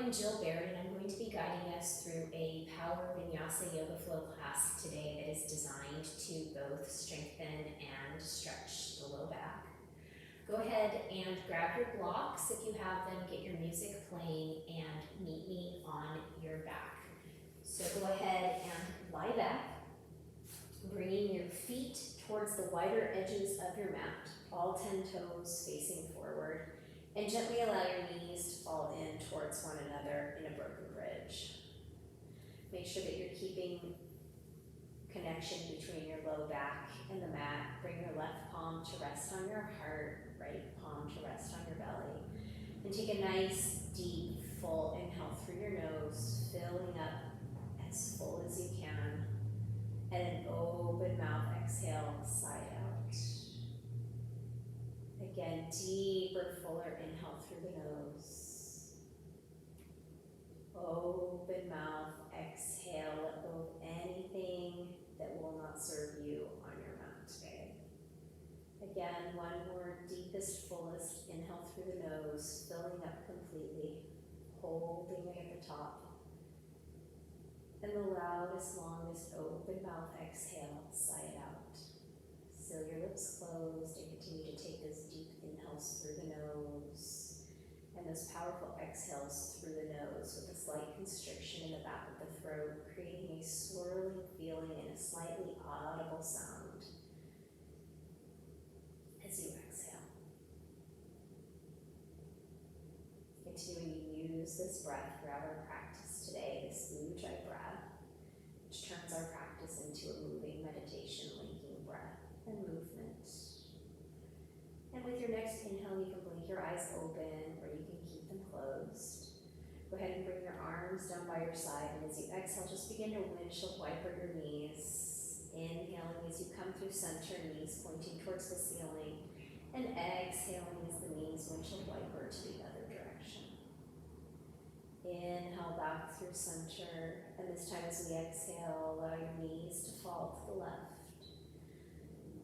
I'm Jill Barrett, and I'm going to be guiding us through a power Vinyasa yoga flow class today that is designed to both strengthen and stretch the low back. Go ahead and grab your blocks if you have them, get your music playing, and meet me on your back. So go ahead and lie back, bringing your feet towards the wider edges of your mat, all 10 toes facing forward, and gently allow your knees to fall in towards one another in a broken bridge. Make sure that you're keeping connection between your low back and the mat. Bring your left palm to rest on your heart, right palm to rest on your belly. And take a nice, deep, full inhale through your nose, filling up as full as you can. And an open mouth exhale, side out. Again, deeper, fuller inhale through the nose. Open mouth, exhale, let go of anything that will not serve you on your mat today. Again, one more deepest, fullest inhale through the nose, filling up completely, holding way at the top. And the loudest, longest open mouth exhale, side out. Seal your lips closed and continue to take those deep inhales through the nose and those powerful exhales through the nose with a slight constriction in the back of the throat, creating a swirling feeling and a slightly audible sound as you exhale. Continuing to use this breath throughout our practice today, this Ujjayi breath, which turns our practice into a moving meditation, linking breath and movement. And with your next inhale, you can blink your eyes open or you can keep them closed. Go ahead and bring your arms down by your side, and as you exhale, just begin to windshield wiper your knees. Inhaling as you come through center, knees pointing towards the ceiling, and exhaling as the knees windshield wiper to the other direction. Inhale back through center, and this time as we exhale, allow your knees to fall to the left.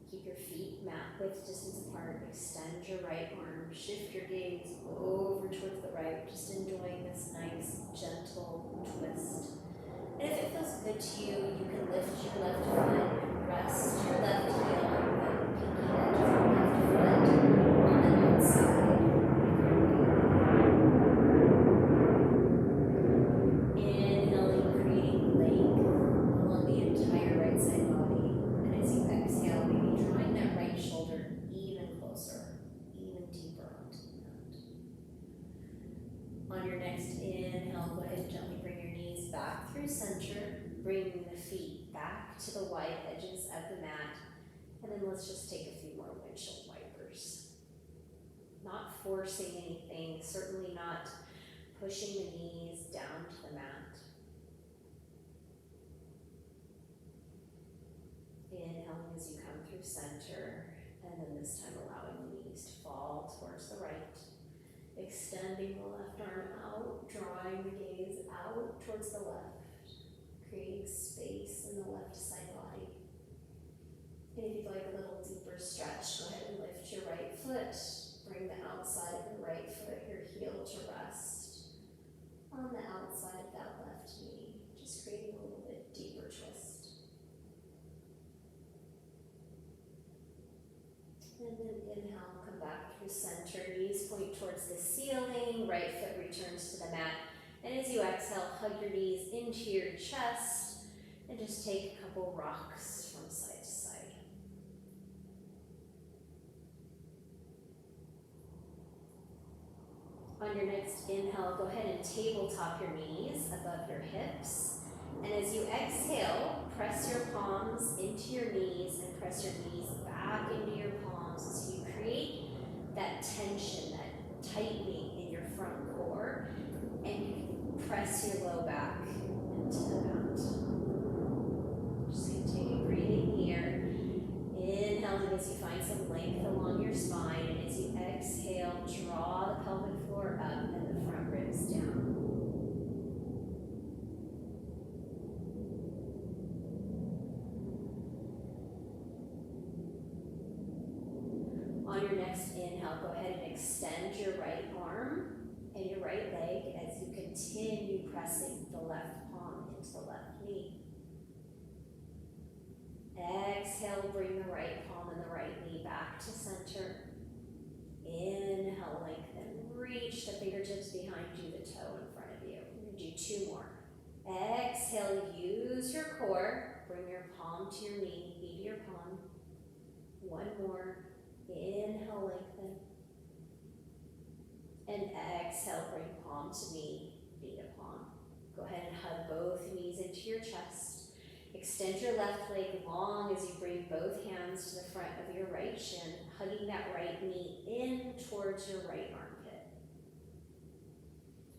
Keep your feet mat width distance apart, extend your right arm, shift your gaze over towards the right, just enjoying this nice, gentle twist. And if it feels good to you, you can lift your left foot, rest your left heel on the pinky edge of your left foot on the outside. Inhaling, creating length along the entire right side body. And as you exhale, maybe drawing that right shoulder even closer, even deeper onto the mat. On your next inhale, go ahead and gently bring your knees back through center, bringing the feet back to the wide edges of the mat. And then let's just take a few more windshield wipers. Not forcing anything, certainly not pushing the knees down to the mat. Inhaling as you come through center, and then this time allowing the knees to fall towards the right. Extending the left arm out, drawing the gaze out towards the left, creating space in the left side body. And if you'd like a little deeper stretch, go ahead and lift your right foot. Bring the outside of your right foot, your heel to rest on the outside of that left knee, just creating a little bit deeper twist. And then inhale, come back through center, knees point towards the ceiling, right foot returns to the mat. And as you exhale, hug your knees into your chest and just take a couple rocks from side to side. On your next inhale, go ahead and tabletop your knees above your hips. And as you exhale, press your palms into your knees and press your knees back into your palms so you create that tension, that tightening in your front core, and you can press your low back into the mat. Just continue breathing here. Inhaling as you find some length along your spine, and as you exhale, draw the pelvic floor up and the front ribs down. On your next inhale, go ahead and extend your right arm and your right leg as you continue pressing the left palm into the left knee. Exhale, bring the right palm and the right knee back to center. Inhale, lengthen. Reach the fingertips behind you, the toe in front of you. We're going to do 2 more. Exhale, use your core. Bring your palm to your knee, knee to your palm. 1 more. Inhale, lengthen. And exhale, bring palm to knee, knee to palm. Go ahead and hug both knees into your chest. Extend your left leg long as you bring both hands to the front of your right shin, hugging that right knee in towards your right armpit.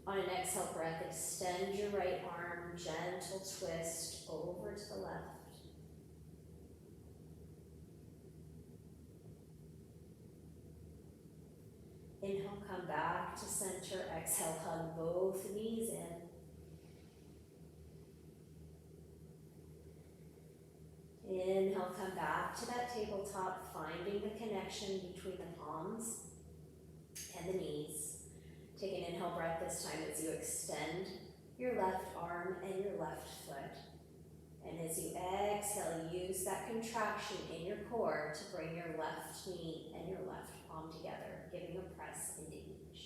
On an exhale breath, extend your right arm, gentle twist over to the left. Inhale, come back to center. Exhale, hug both knees in. Inhale, come back to that tabletop, finding the connection between the palms and the knees. Take an inhale breath this time as you extend your left arm and your left foot. And as you exhale, use that contraction in your core to bring your left knee and your left palm together, giving a press into each.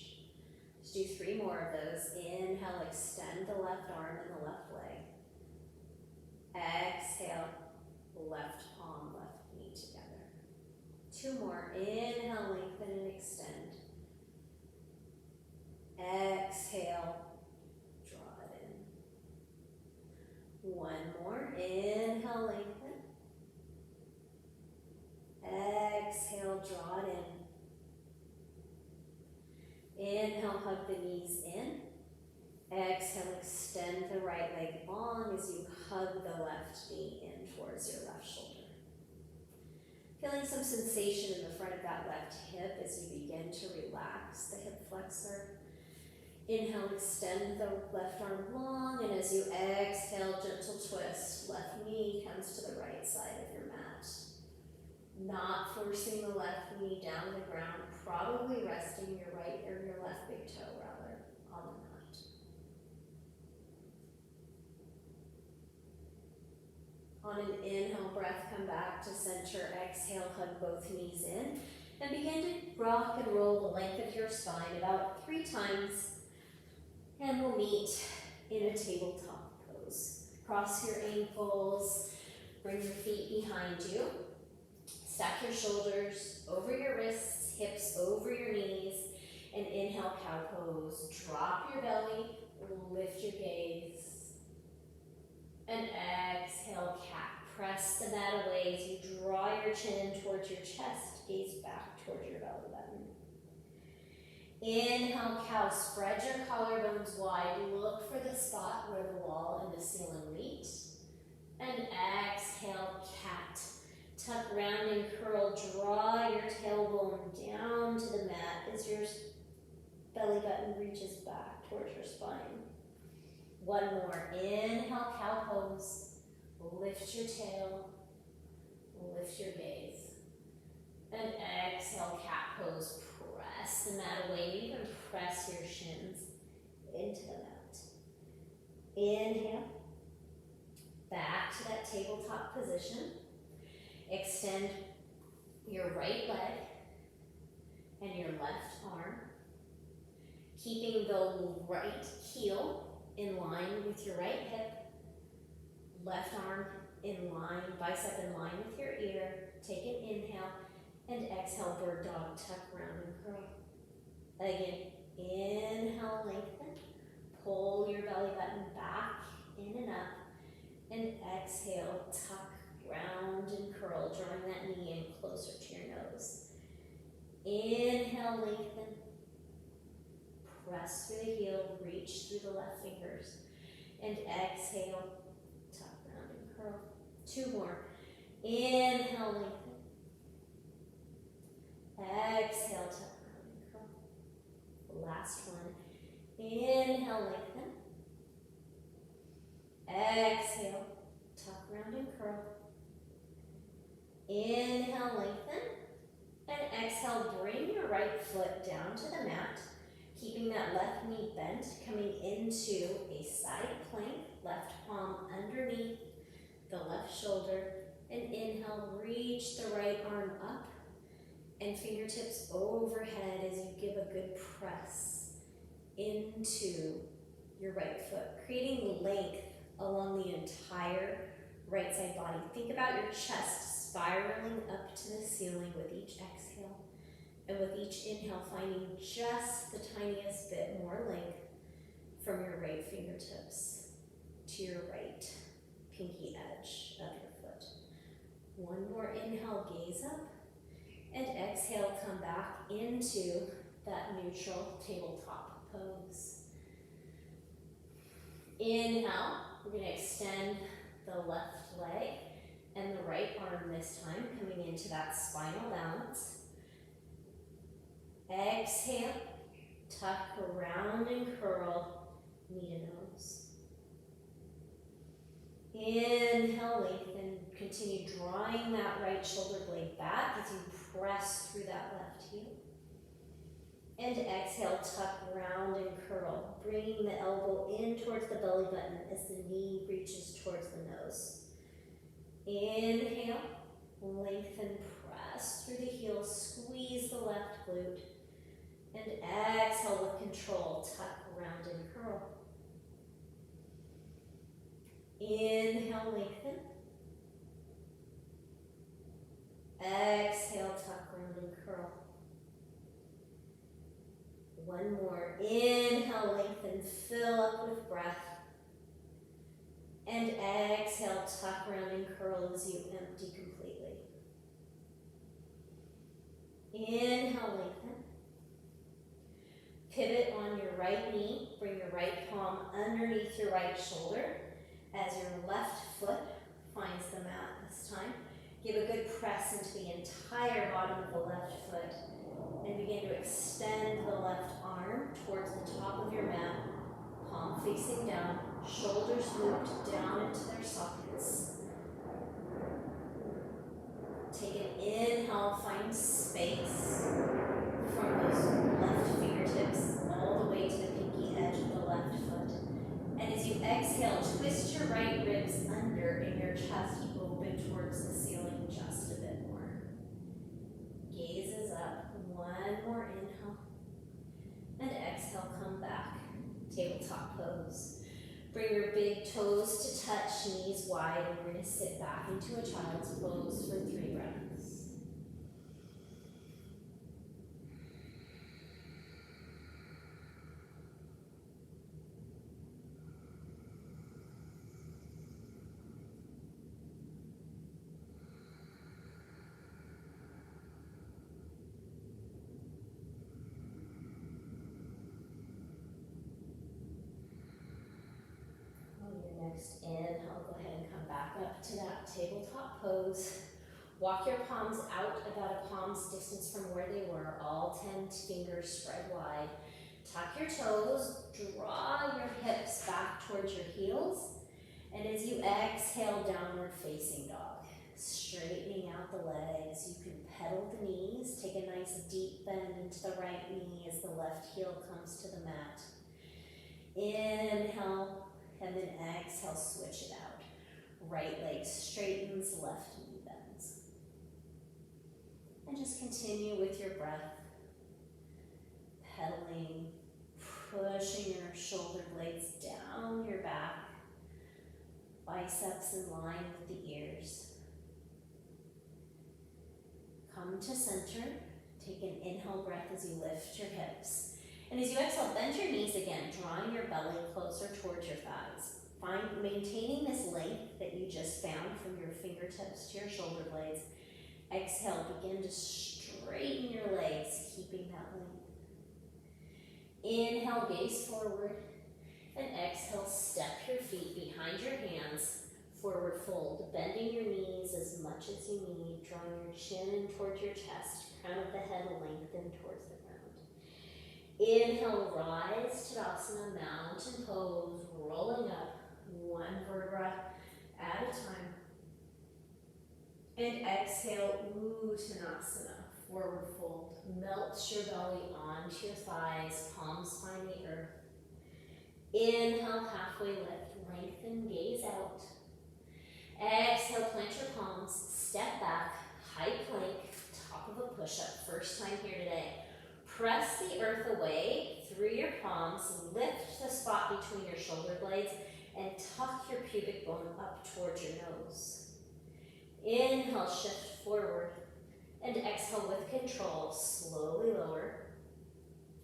Let's do 3 more of those. Inhale, extend the left arm and the left leg. Exhale, left palm, left knee together. 2 more. Inhale, lengthen and extend. Exhale, draw it in. 1 more. Inhale, lengthen. Exhale, draw it in. Inhale, hug the knees in. Exhale, extend the right leg long as you hug the left knee in towards your left shoulder. Feeling some sensation in the front of that left hip as you begin to relax the hip flexor. Inhale, extend the left arm long, and as you exhale, gentle twist. Left knee comes to the right side of your mat. Not forcing the left knee down to the ground, probably resting your right or your left big toe rather on the mat. On an inhale breath, come back to center. Exhale, hug both knees in. And begin to rock and roll the length of your spine about 3 times. And we'll meet in a tabletop pose. Cross your ankles, bring your feet behind you. Stack your shoulders over your wrists, hips over your knees. And inhale, cow pose. Drop your belly, lift your gaze. And exhale, cat. Press the mat away as you draw your chin towards your chest, gaze back towards your belly button. Inhale, cow. Spread your collarbones wide. Look for the spot where the wall and the ceiling meet. And exhale, cat. Tuck round and curl. Draw your tailbone down to the mat as your belly button reaches back towards your spine. 1 more. Inhale, cow pose. Lift your tail. Lift your gaze. And exhale, cat pose. Press the mat away. You can press your shins into the mat. Inhale. Back to that tabletop position. Extend your right leg and your left arm. Keeping the right heel in line with your right hip, left arm in line, bicep in line with your ear. Take an inhale and exhale, bird dog, tuck round and curl. Again, inhale, lengthen, pull your belly button back, in and up, and exhale, tuck, round and curl, drawing that knee in closer to your nose. Inhale, lengthen. Press through the heel, reach through the left fingers, and exhale, tuck round and curl. 2 more. Inhale, lengthen. Exhale, tuck round and curl. Last one. Inhale, lengthen. Exhale, tuck round and curl. Inhale, lengthen. And exhale, bring your right foot down to the mat. Keeping that left knee bent, coming into a side plank, left palm underneath the left shoulder, and inhale, reach the right arm up and fingertips overhead as you give a good press into your right foot, creating length along the entire right side body. Think about your chest spiraling up to the ceiling with each exhale, and with each inhale finding just the tiniest bit more length from your right fingertips to your right pinky edge of your foot. One more inhale, gaze up, and exhale, come back into that neutral tabletop pose. Inhale, we're going to extend the left leg and the right arm this time, coming into that spinal balance. Exhale, tuck around and curl, knee to nose. Inhale, lengthen, continue drawing that right shoulder blade back as you press through that left heel. And exhale, tuck round and curl, bringing the elbow in towards the belly button as the knee reaches towards the nose. Inhale, lengthen, press through the heel, squeeze the left glute. And exhale with control, tuck round and curl. Inhale, lengthen. Exhale, tuck round and curl. One more. Inhale, lengthen, fill up with breath. And exhale, tuck round and curl as you empty completely. Inhale, lengthen. Pivot on your right knee. Bring your right palm underneath your right shoulder as your left foot finds the mat this time. Give a good press into the entire bottom of the left foot and begin to extend the left arm towards the top of your mat, palm facing down, shoulders looped down into their sockets. Take an inhale, find space from those left fingertips all the way to the pinky edge of the left foot. And as you exhale, twist your right ribs under and your chest open towards the ceiling just a bit more. Gazes up. One more inhale. And exhale, come back. Tabletop pose. Bring your big toes to touch, knees wide, and we're going to sit back into a child's pose for 3 breaths. Next inhale, go ahead and come back up to that tabletop pose. Walk your palms out about a palm's distance from where they were, all 10 fingers spread wide. Tuck your toes, draw your hips back towards your heels, and as you exhale, downward facing dog. Straightening out the legs, you can pedal the knees, take a nice deep bend into the right knee as the left heel comes to the mat. Inhale, and then exhale, switch it out. Right leg straightens, left knee bends. And just continue with your breath. Pedaling, pushing your shoulder blades down your back. Biceps in line with the ears. Come to center. Take an inhale breath as you lift your hips. And as you exhale, bend your knees again, drawing your belly closer towards your thighs. Maintaining this length that you just found from your fingertips to your shoulder blades. Exhale, begin to straighten your legs, keeping that length. Inhale, gaze forward. And exhale, step your feet behind your hands, forward fold, bending your knees as much as you need, drawing your chin in towards your chest, crown of the head lengthen towards the ground. Inhale, rise, Tadasana, mountain pose, rolling up, 1 vertebra at a time. And exhale, Uttanasana, forward fold. Melt your belly onto your thighs, palms find the earth. Inhale, halfway lift, lengthen, gaze out. Exhale, plant your palms, step back, high plank, top of a push-up. First time here today. Press the earth away through your palms, lift the spot between your shoulder blades, and tuck your pubic bone up towards your nose. Inhale, shift forward, and exhale with control, slowly lower,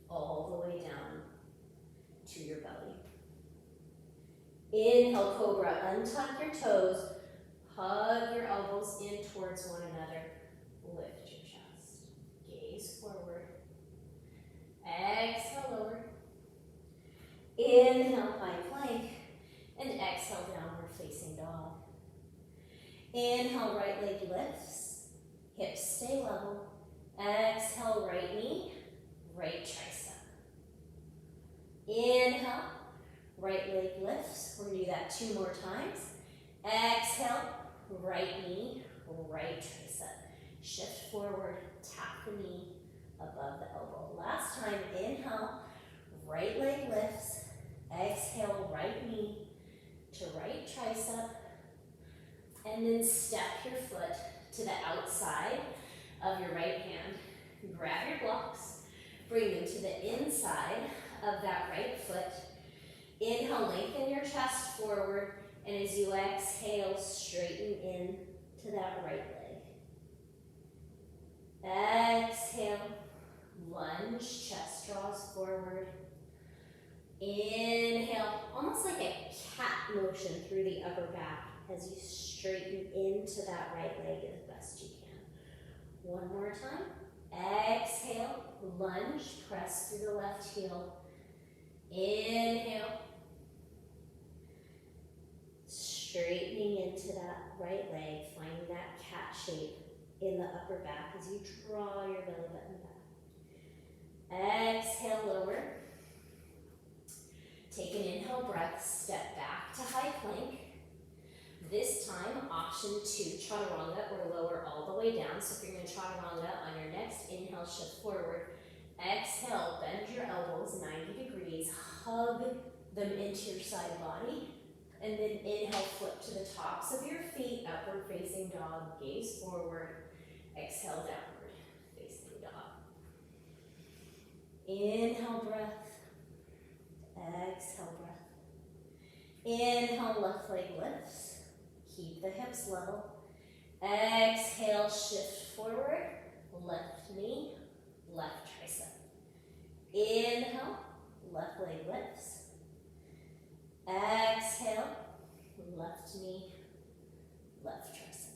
all the way down to your belly. Inhale, cobra, untuck your toes, hug your elbows in towards one another, lift your chest, gaze forward. Exhale, lower. Inhale, high plank, and exhale, downward facing dog. Inhale, right leg lifts, hips stay level. Exhale, right knee, right tricep. Inhale, right leg lifts. We're gonna do that 2 more times. Exhale, right knee, right tricep. Shift forward, tap the knee above the elbow. Last time, inhale, right leg lifts. Exhale, right knee to right tricep. And then step your foot to the outside of your right hand. Grab your blocks, bring them to the inside of that right foot. Inhale, lengthen your chest forward, and as you exhale, straighten in to that right leg. Exhale, lunge, chest draws forward. Inhale, almost like a cat motion through the upper back as you straighten into that right leg as best you can. One more time. Exhale, lunge, press through the left heel. Inhale, straightening into that right leg, finding that cat shape in the upper back as you draw your belly button back. Exhale, lower. Take an inhale breath, step back to high plank. This time, option 2, chaturanga, or lower all the way down. So if you're going to chaturanga on your next inhale, shift forward. Exhale, bend your elbows 90 degrees, hug them into your side body. And then inhale, flip to the tops of your feet, upward facing dog, gaze forward. Exhale, downward facing dog. Inhale, breath. Exhale, breath. Inhale, left leg lifts. Keep the hips level. Exhale, shift forward. Left knee, left tricep. Inhale, left leg lifts. Exhale, left knee, left tricep.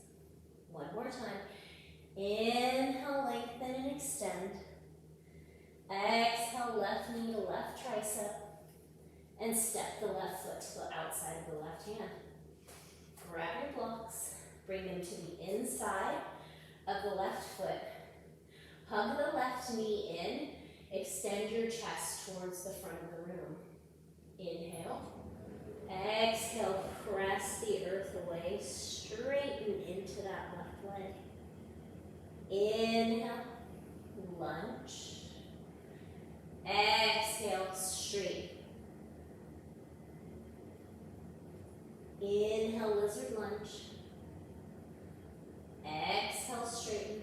One more time. Inhale, lengthen and extend. Exhale, left knee to left tricep. And step the left foot to the outside of the left hand. Grab your blocks, bring them to the inside of the left foot. Hug the left knee in, extend your chest towards the front of the room. Inhale. Exhale, press the earth away, straighten into that left leg. Inhale, lunge. Exhale, straighten. Inhale, lizard lunge. Exhale, straighten.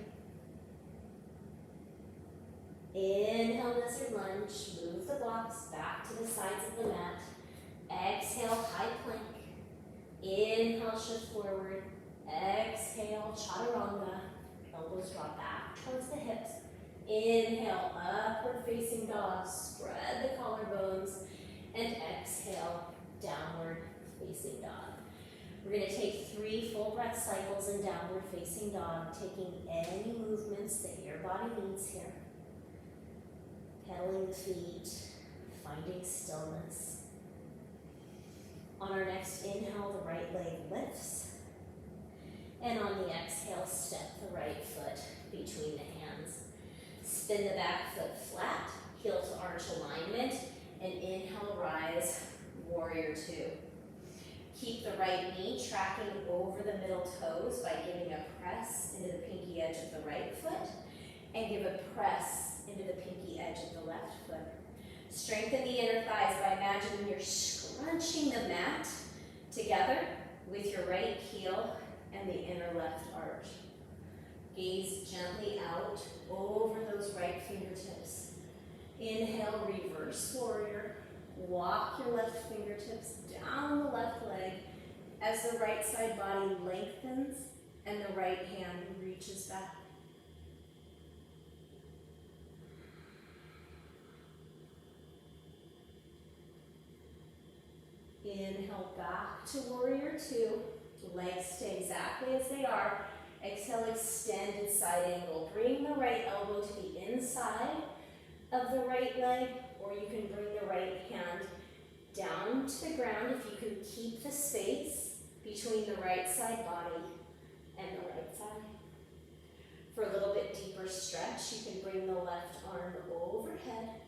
Inhale, lizard lunge. Move the blocks back to the sides of the mat. Exhale, high plank. Inhale, shift forward. Exhale, chaturanga. Elbows draw back towards the hips. Inhale, upward facing dog. Spread the collarbones. And exhale, downward facing dog. We're going to take 3 full breath cycles in downward facing dog, taking any movements that your body needs here. Pedaling the feet, finding stillness. On our next inhale, the right leg lifts. And on the exhale, step the right foot between the hands. Spin the back foot flat, heel to arch alignment, and inhale, rise, warrior 2. Keep the right knee tracking over the middle toes by giving a press into the pinky edge of the right foot. and give a press into the pinky edge of the left foot. Strengthen the inner thighs by imagining you're scrunching the mat together with your right heel and the inner left arch. Gaze gently out over those right fingertips. Inhale, reverse warrior. Walk your left fingertips down the left leg as the right side body lengthens and the right hand reaches back. Inhale back to warrior two. Legs stay exactly as they are. Exhale, extended side angle. Bring the right elbow to the inside of the right leg, or you can bring the right hand down to the ground if you can keep the space between the right side body and the right side. For a little bit deeper stretch, you can bring the left arm overhead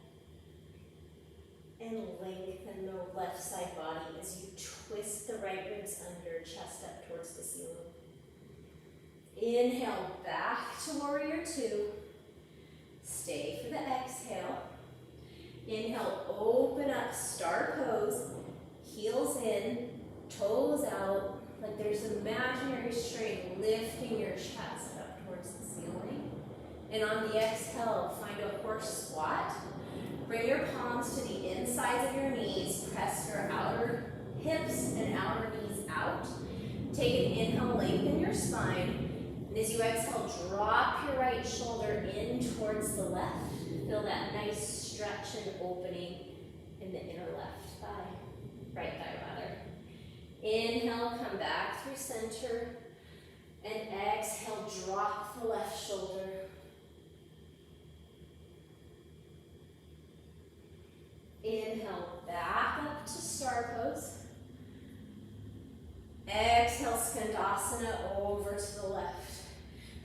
and lengthen the left side body as you twist the right ribs under, chest up towards the ceiling. Inhale, back to warrior two. Stay for the exhale. Inhale, open up, star pose. Heels in, toes out, like there's imaginary string lifting your chest up towards the ceiling. And on the exhale, find a horse squat. Bring your palms to the insides of your knees. Press your outer hips and outer knees out. Take an inhale, lengthen your spine. And as you exhale, drop your right shoulder in towards the left. Feel that nice stretch and opening in the inner left thigh. Right thigh, rather. Inhale, come back through center. And exhale, drop the left shoulder. Inhale, back up to star pose. Exhale, Skandasana over to the left.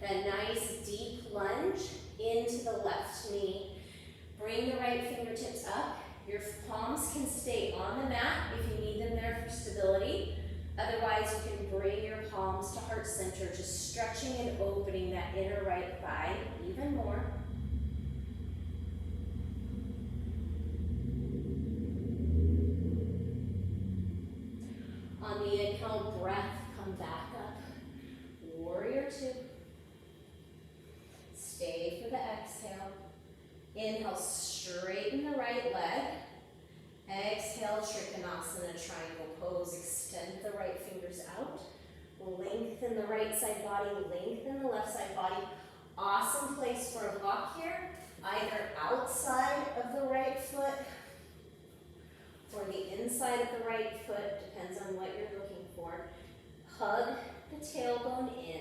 That nice deep lunge into the left knee. Bring the right fingertips up. Your palms can stay on the mat if you need them there for stability. Otherwise, you can bring your palms to heart center, just stretching and opening that inner right thigh even more. On the inhale, breath, come back up. Warrior two. Stay for the exhale. Inhale, straighten the right leg. Exhale, Trikonasana, triangle pose. Extend the right fingers out. Lengthen the right side body, lengthen the left side body. Awesome place for a block here. Either outside of the right foot or the inside of the right foot, depends on what you're looking for. Hug the tailbone in.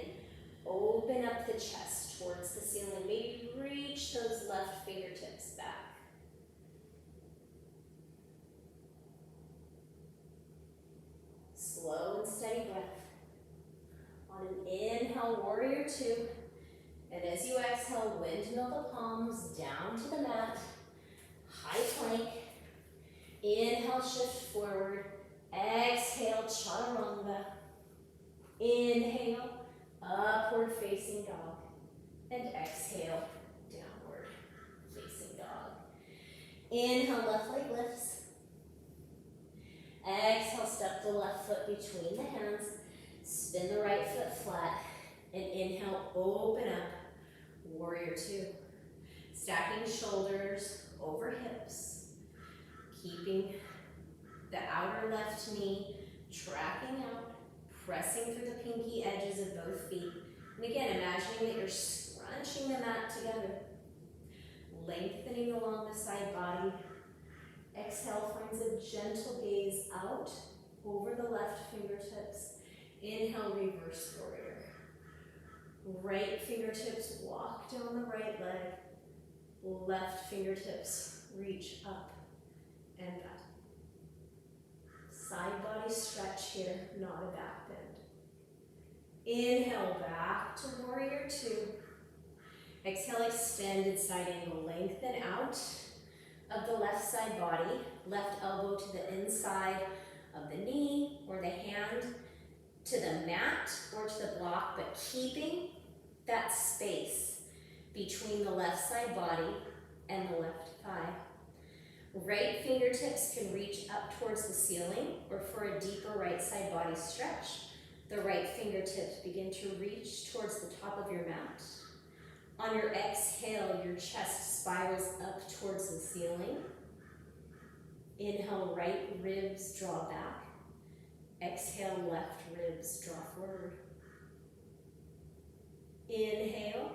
Open up the chest towards the ceiling. Maybe reach those left fingertips back. Slow and steady breath. On an inhale, warrior two. And as you exhale, windmill the palms down to the mat. High plank. Inhale, shift forward. Exhale, chaturanga. Inhale, upward facing dog. And exhale, downward facing dog. Inhale, left leg lifts. Exhale, step the left foot between the hands. Spin the right foot flat. And inhale, open up. Warrior two. Stacking shoulders over hips. Keeping the outer left knee tracking out. Pressing through the pinky edges of both feet. And again, imagining that you're scrunching the mat together. Lengthening along the side body. Exhale finds a gentle gaze out over the left fingertips. Inhale, reverse warrior. Right fingertips walk down the right leg. Left fingertips reach up and back. Side body stretch here, not a back bend. Inhale, back to warrior two. Exhale, extended side angle. Lengthen out of the left side body. Left elbow to the inside of the knee or the hand to the mat or to the block, but keeping that space between the left side body and the left thigh. Right fingertips can reach up towards the ceiling, or for a deeper right side body stretch, the right fingertips begin to reach towards the top of your mat. On your exhale, your chest spirals up towards the ceiling. Inhale, right ribs draw back. Exhale, left ribs draw forward. Inhale,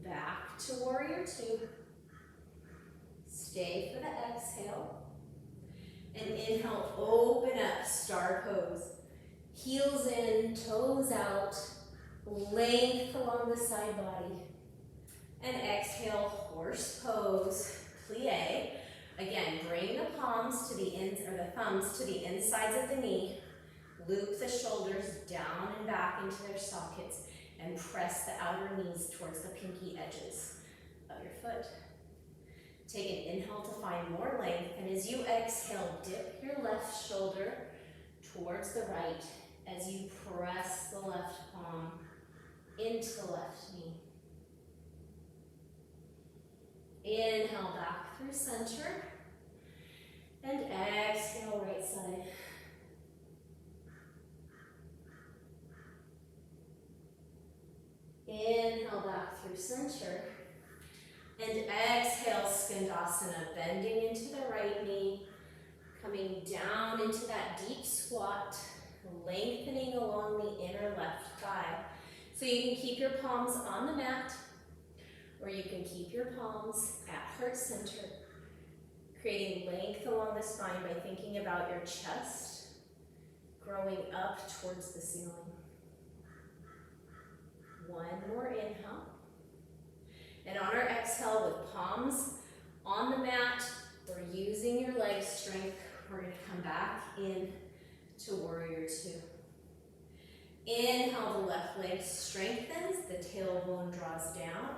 back to warrior two. Stay for the exhale. And inhale, open up, star pose. Heels in, toes out, length along the side body. And exhale, horse pose, plie. Again, bring the palms to the ends, or the thumbs to the insides of the knee. Loop the shoulders down and back into their sockets and press the outer knees towards the pinky edges of your foot. Take an inhale to find more length, and as you exhale, dip your left shoulder towards the right as you press the left palm into the left knee. Inhale back through center, and exhale right side. Inhale back through center, and exhale Skandasana, bending into the right knee, coming down into that deep squat, lengthening along the inner left thigh. So you can keep your palms on the mat, or you can keep your palms at heart center, creating length along the spine by thinking about your chest growing up towards the ceiling. One more inhale. And on our exhale, with palms on the mat, or using your leg strength, we're going to come back in to warrior two. Inhale, the left leg strengthens, the tailbone draws down.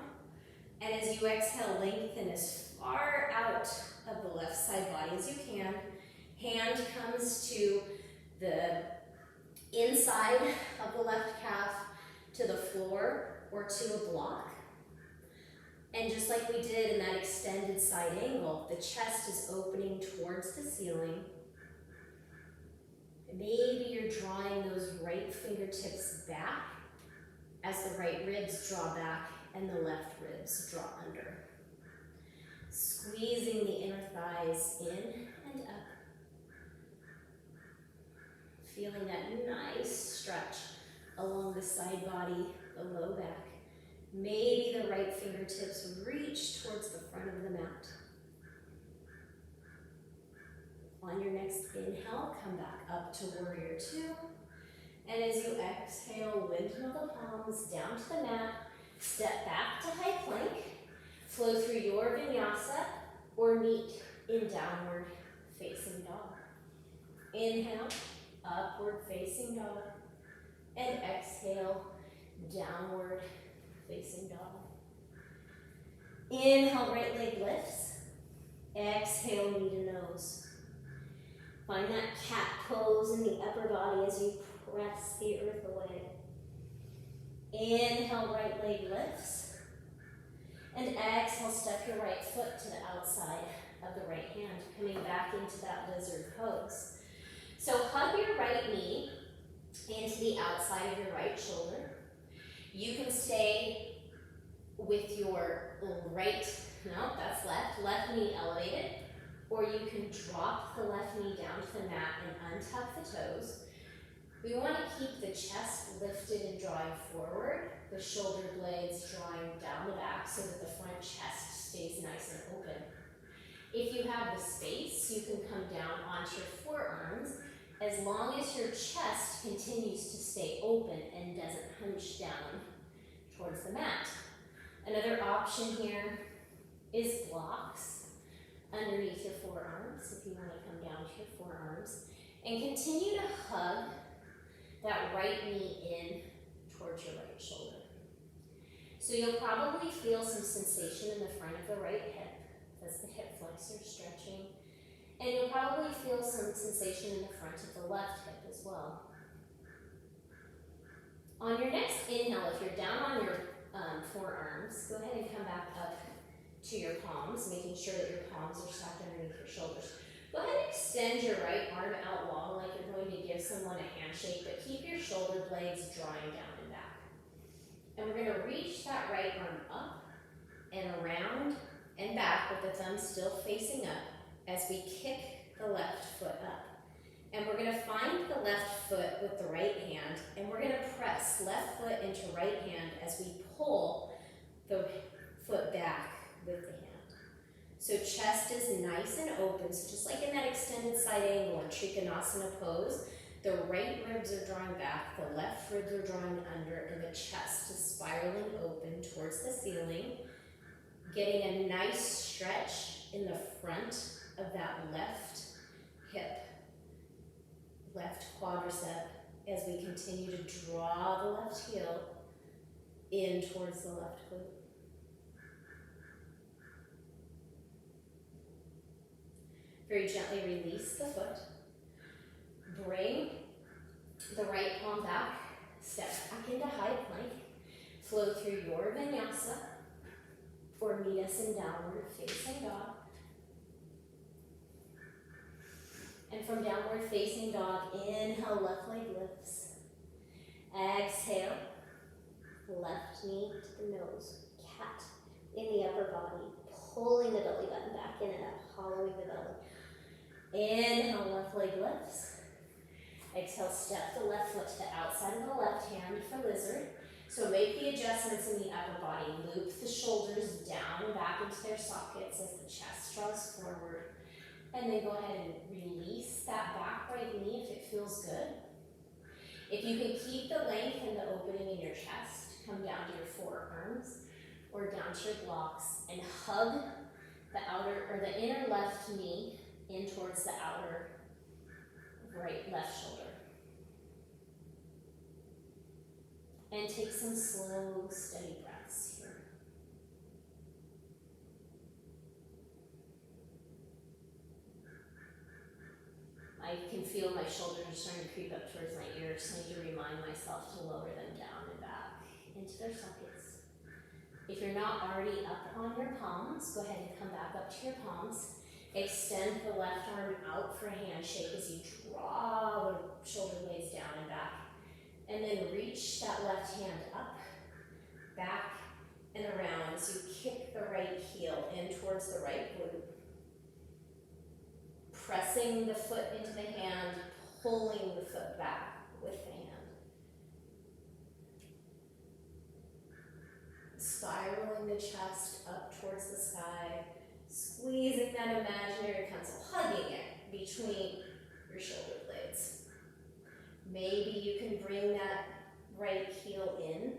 And as you exhale, lengthen as far out of the left side body as you can. Hand comes to the inside of the left calf, to the floor, or to a block. And just like we did in that extended side angle, the chest is opening towards the ceiling. Maybe you're drawing those right fingertips back as the right ribs draw back and the left ribs draw under. Squeezing the inner thighs in and up. Feeling that nice stretch along the side body, the low back. Maybe the right fingertips reach towards the front of the mat. On your next inhale, come back up to warrior two. And as you exhale, windmill the palms down to the mat. Step back to high plank. Flow through your vinyasa or meet in downward facing dog. Inhale, upward facing dog. And exhale, downward facing dog. Inhale, right leg lifts. Exhale, knee to nose. Find that cat pose in the upper body as you press the earth away. Inhale, right leg lifts. And exhale, step your right foot to the outside of the right hand, coming back into that lizard pose. So hug your right knee into the outside of your right shoulder. You can stay with your right, no, that's left knee elevated, or you can drop the left knee down to the mat and untuck the toes. We want to keep the chest lifted and drawing forward, the shoulder blades drawing down the back so that the front chest stays nice and open. If you have the space, you can come down onto your forearms as long as your chest continues to stay open and doesn't hunch down towards the mat. Another option here is blocks underneath your forearms, if you want to come down to your forearms, and continue to hug that right knee in towards your right shoulder. So you'll probably feel some sensation in the front of the right hip. That's the hip flexor stretching. And you'll probably feel some sensation in the front of the left hip as well. On your next inhale, if you're down on your forearms. Go ahead and come back up to your palms, making sure that your palms are stacked underneath your shoulders. Go ahead and extend your right arm out long like you're going to give someone a handshake, but keep your shoulder blades drawing down and back. And we're going to reach that right arm up and around and back with the thumb still facing up as we kick the left foot up. And we're going to find the left foot with the right hand, and we're going to press left foot into right hand as we pull the foot back with the hand. So chest is nice and open, so just like in that extended side angle or Trikonasana pose, the right ribs are drawing back, the left ribs are drawing under, and the chest is spiraling open towards the ceiling, getting a nice stretch in the front of that left hip, left quadricep, as we continue to draw the left heel in towards the left glute. Very gently release the foot. Bring the right palm back, step back into high plank, flow through your Vinyasa, or meet us in downward facing dog. And from downward facing dog, inhale, left leg lifts. Exhale, left knee to the nose, cat in the upper body, pulling the belly button back in and up, hollowing the belly. Inhale, left leg lifts. Exhale, step the left foot to the outside of the left hand for lizard. So make the adjustments in the upper body. Loop the shoulders down and back into their sockets as the chest draws forward. And then go ahead and release that back right knee if it feels good. If you can keep the length and the opening in your chest, come down to your forearms or down to your blocks and hug the outer or the inner left knee in towards the outer left shoulder. And take some slow, steady breaths here. I can feel my shoulders starting to creep up towards my ears, so I need to remind myself to lower them down and back into their sockets. If you're not already up on your palms, go ahead and come back up to your palms. Extend the left arm out for a handshake as you draw the shoulder blades down and back. And then reach that left hand up, back, and around as you kick the right heel in towards the right glute. Pressing the foot into the hand, pulling the foot back with the hand. Spiraling the chest up towards the sky, squeezing that imaginary pencil, hugging it between your shoulder blades. Maybe you can bring that right heel in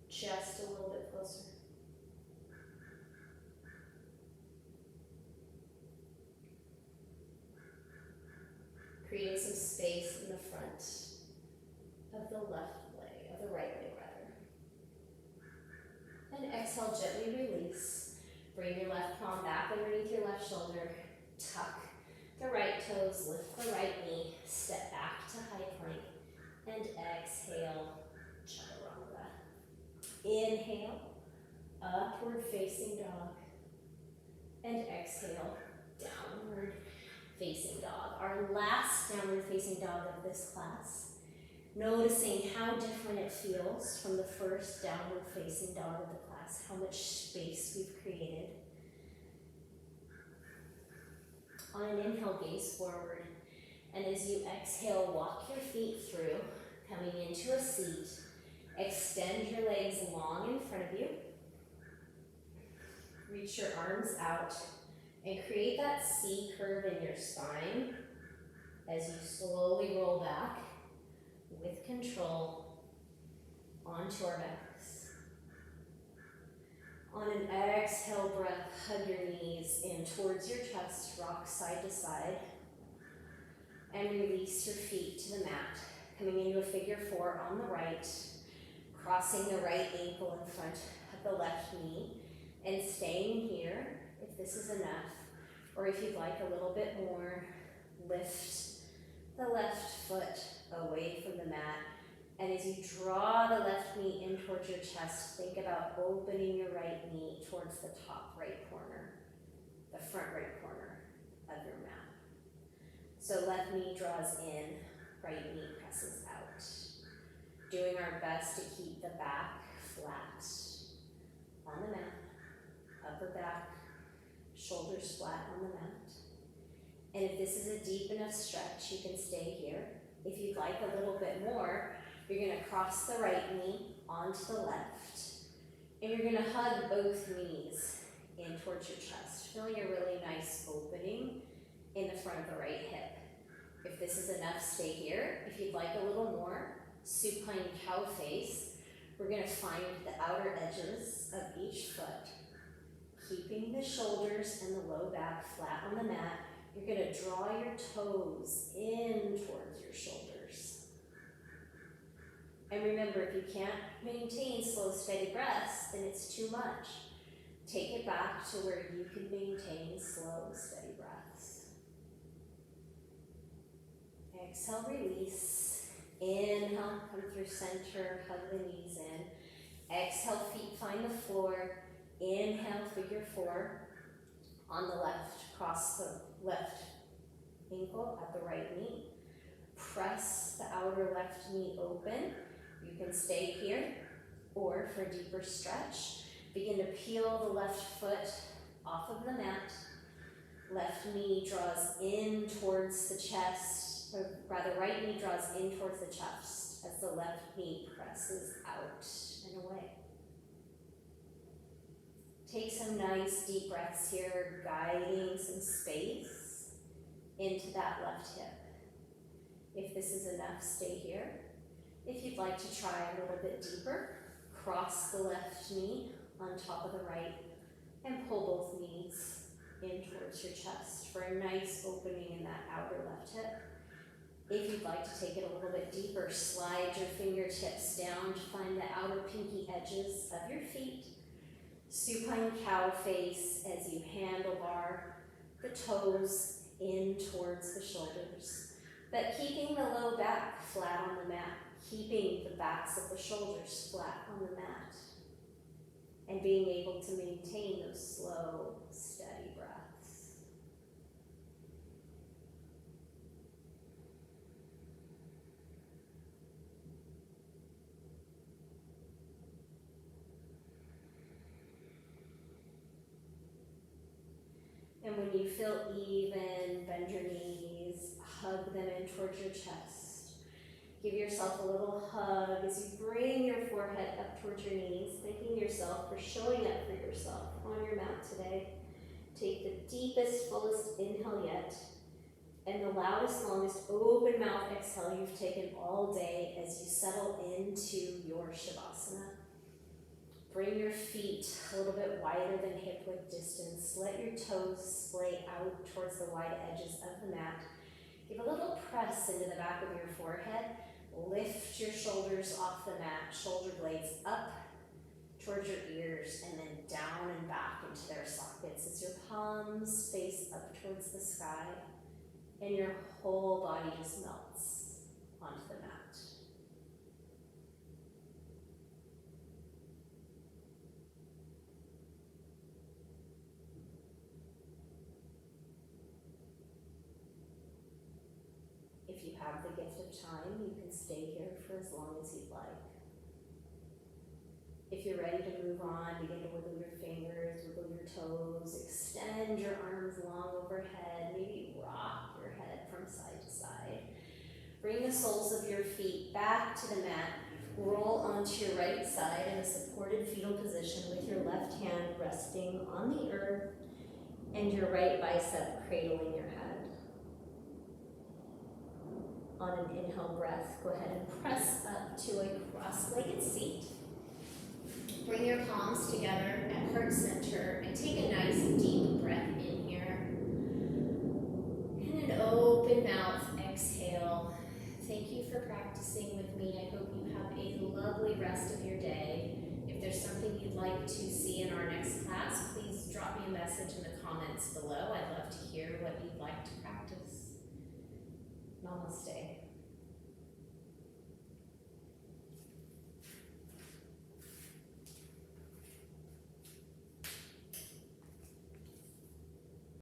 just a little bit closer. Creating some space in the front of the left leg, of the right leg rather. And exhale, gently release. Bring your left palm back underneath your left shoulder. Tuck the right toes, lift the right knee, step back to high plank, and exhale, chaturanga. Inhale, upward facing dog, and exhale, downward facing dog. Our last downward facing dog of this class. Noticing how different it feels from the first downward facing dog of the class, how much space we've created. On an inhale, gaze forward, and as you exhale, walk your feet through, coming into a seat. Extend your legs long in front of you. Reach your arms out and create that C curve in your spine as you slowly roll back with control onto our backs. On an exhale breath, hug your knees in towards your chest, rock side to side, and release your feet to the mat, coming into a figure four on the right, crossing the right ankle in front of the left knee, and staying here if this is enough, or if you'd like a little bit more, lift the left foot away from the mat, And as you draw the left knee in towards your chest, think about opening your right knee towards the top right corner, the front right corner of your mat. So left knee draws in, right knee presses out. Doing our best to keep the back flat on the mat, upper back, shoulders flat on the mat. And if this is a deep enough stretch, you can stay here. If you'd like a little bit more, you're gonna cross the right knee onto the left, and you're gonna hug both knees in towards your chest, feeling a really nice opening in the front of the right hip. If this is enough, stay here. If you'd like a little more, supine cow face. We're gonna find the outer edges of each foot, keeping the shoulders and the low back flat on the mat. You're gonna draw your toes in towards your shoulders. And remember, if you can't maintain slow, steady breaths, then it's too much. Take it back to where you can maintain slow, steady breaths. Exhale, release. Inhale, come through center, hug the knees in. Exhale, feet find the floor. Inhale, figure four. On the left, cross the left ankle at the right knee. Press the outer left knee open. You can stay here, or for a deeper stretch, begin to peel the left foot off of the mat. Left knee draws in towards the chest, or rather right knee draws in towards the chest as the left knee presses out and away. Take some nice deep breaths here, guiding some space into that left hip. If this is enough, stay here. If you'd like to try a little bit deeper, cross the left knee on top of the right and pull both knees in towards your chest for a nice opening in that outer left hip. If you'd like to take it a little bit deeper, slide your fingertips down to find the outer pinky edges of your feet. Supine cow face as you handlebar the toes in towards the shoulders, but keeping the low back flat on the mat, keeping the backs of the shoulders flat on the mat, and being able to maintain those slow, steady breaths. And when you feel even, bend your knees, hug them in towards your chest. Give yourself a little hug as you bring your forehead up towards your knees, thanking yourself for showing up for yourself on your mat today. Take the deepest, fullest inhale yet, and the loudest, longest open mouth exhale you've taken all day as you settle into your Shavasana. Bring your feet a little bit wider than hip-width distance. Let your toes splay out towards the wide edges of the mat. Give a little press into the back of your forehead. Lift your shoulders off the mat, shoulder blades up towards your ears, and then down and back into their sockets as your palms face up towards the sky, and your whole body just melts onto the mat. If you have the gift of time, you can stay here for as long as you'd like. If you're ready to move on, begin to wiggle your fingers, wiggle your toes, extend your arms long overhead, maybe rock your head from side to side. Bring the soles of your feet back to the mat. Roll onto your right side in a supported fetal position with your left hand resting on the earth and your right bicep cradling your head. On an inhale breath, go ahead and press up to a cross-legged seat. Bring your palms together at heart center and take a nice deep breath in here. And an open mouth exhale. Thank you for practicing with me. I hope you have a lovely rest of your day. If there's something you'd like to see in our next class, please drop me a message in the comments below. I'd love to hear what you'd like to practice. Namaste.